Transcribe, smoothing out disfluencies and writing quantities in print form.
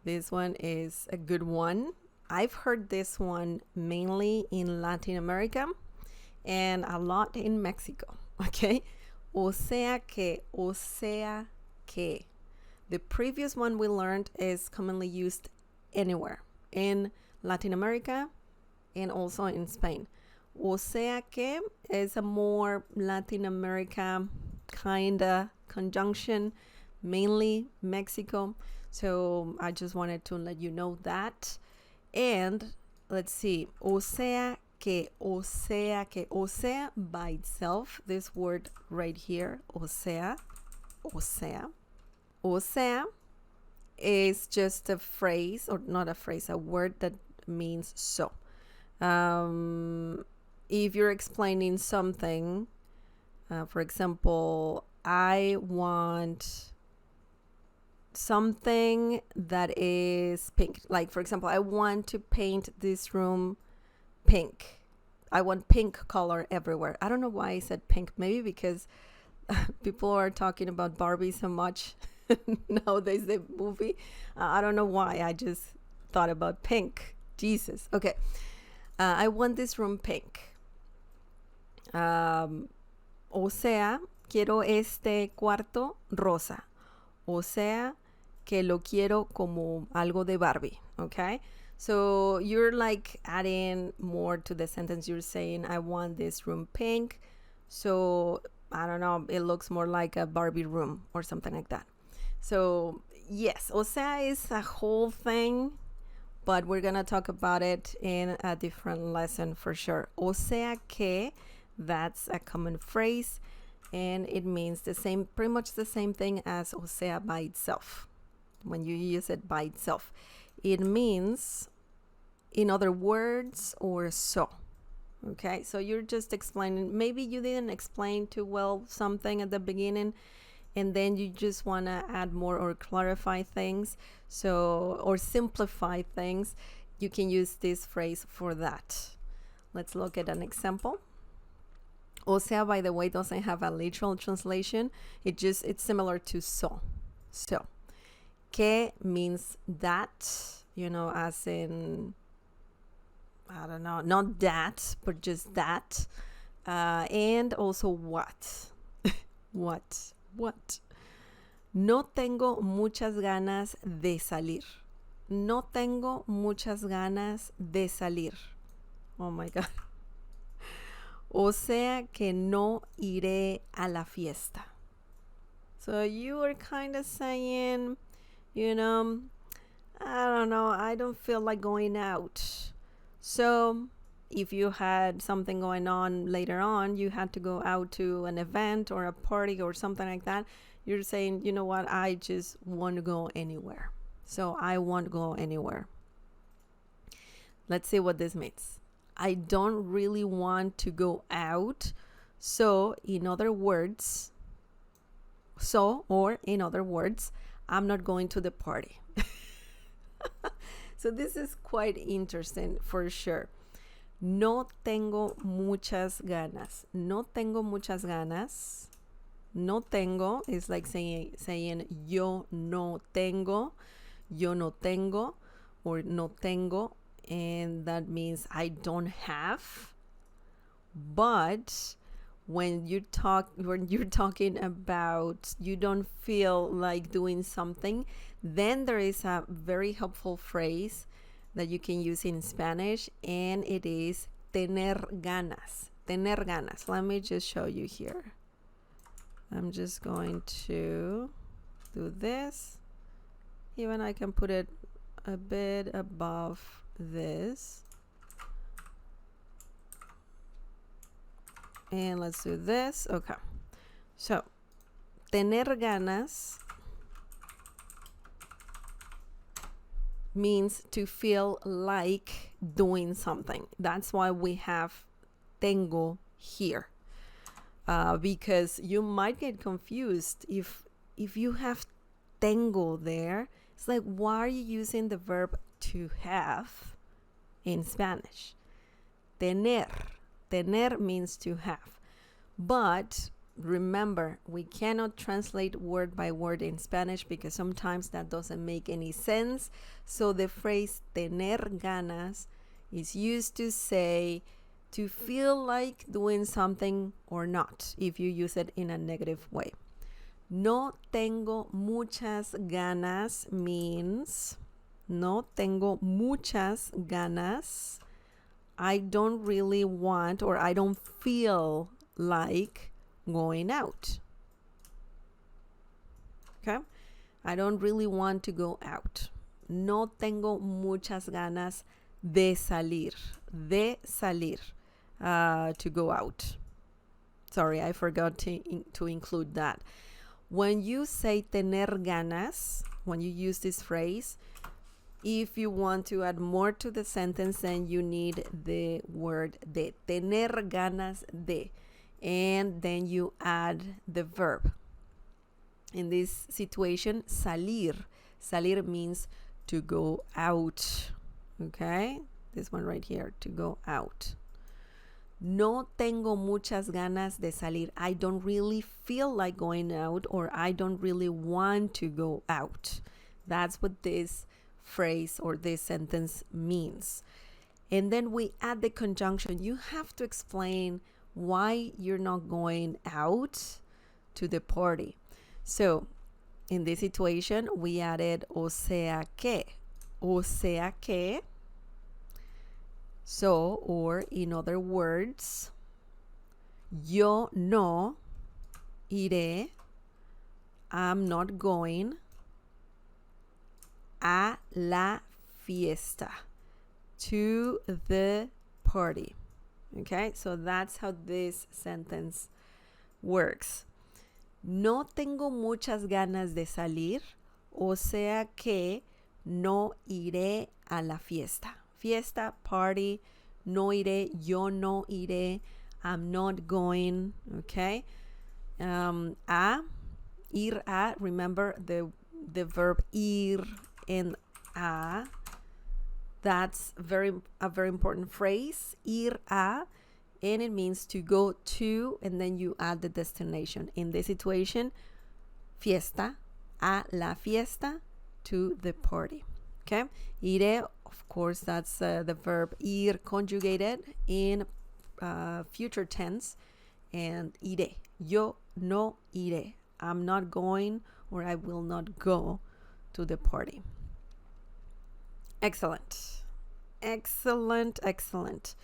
This one is a good one. I've heard this one mainly in Latin America and a lot in Mexico. Okay. O sea que. The previous one we learned is commonly used anywhere in Latin America and also in Spain. O sea que is a more Latin America kinda conjunction, mainly Mexico. So I just wanted to let you know that. And let's see, o sea que, by itself, this word right here, o sea, is just a phrase, or not a phrase, a word that means so. If you're explaining something, for example, I want something that is pink. Like, for example, I want to paint this room pink. I want pink color everywhere. I don't know why I said pink. Maybe because people are talking about Barbie so much nowadays, the movie. I don't know why. I just thought about pink. Jesus. Okay. I want this room pink. O sea, quiero este cuarto rosa. O sea, que lo quiero como algo de Barbie. Okay? So you're like adding more to the sentence. You're saying, I want this room pink. So, I don't know, it looks more like a Barbie room or something like that. So, yes, o sea is a whole thing, but we're going to talk about it in a different lesson for sure. O sea que, that's a common phrase, and it means the same, pretty much the same thing as o sea by itself. When you use it by itself, it means in other words or so. Okay, so you're just explaining. Maybe you didn't explain too well something at the beginning, and then you just want to add more or clarify things, so, or simplify things. You can use this phrase for that. Let's look at an example. O sea, by the way, doesn't have a literal translation. It's similar to so. So, que means that, you know, as in, I don't know, not that, but just that. And also what. What? No tengo muchas ganas de salir. No tengo muchas ganas de salir. Oh my God. O sea que no iré a la fiesta. So you are kind of saying, you know, I don't know, I don't feel like going out. So if you had something going on later on, you had to go out to an event or a party or something like that, you're saying, you know what, I just won't go anywhere. So I won't go anywhere. Let's see what this means. I don't really want to go out. So, in other words, I'm not going to the party. So this is quite interesting for sure. No tengo muchas ganas. No tengo muchas ganas. No tengo is like saying yo no tengo, or no tengo, and that means I don't have. But when you're talking about you don't feel like doing something, then there is a very helpful phrase that you can use in Spanish, and it is tener ganas. Tener ganas. Let me just show you here. I'm just going to do this. Even I can put it a bit above this. And let's do this. Okay. So, tener ganas means to feel like doing something. That's why we have tengo here. Because you might get confused if you have tengo there. It's like, why are you using the verb to have in Spanish? Tener means to have. But remember, we cannot translate word by word in Spanish because sometimes that doesn't make any sense. So the phrase tener ganas is used to say to feel like doing something or not, if you use it in a negative way. No tengo muchas ganas means no tengo muchas ganas. I don't really want, or I don't feel like going out. Okay? I don't really want to go out. No tengo muchas ganas de salir. De salir. To go out. Sorry, I forgot to include that. When you say tener ganas, when you use this phrase, if you want to add more to the sentence, then you need the word de. Tener ganas de. And then you add the verb. In this situation, salir. Salir means to go out. Okay? This one right here, to go out. No tengo muchas ganas de salir. I don't really feel like going out, or I don't really want to go out. That's what this phrase or this sentence means. And then we add the conjunction. You have to explain why you're not going out to the party. So in this situation, we added o sea que. O sea que. So, or in other words, yo no iré, I'm not going a la fiesta, to the party. Okay, so that's how this sentence works. No tengo muchas ganas de salir, o sea que no iré a la fiesta. Fiesta, party, no iré, yo no iré, I'm not going, okay? Ir a, remember the verb ir and a, that's a very important phrase, ir a, and it means to go to, and then you add the destination. In this situation, fiesta, a la fiesta, to the party. Okay, iré, of course, that's the verb ir conjugated in future tense, and iré, yo no iré, I'm not going, or I will not go to the party. Excellent, excellent, excellent.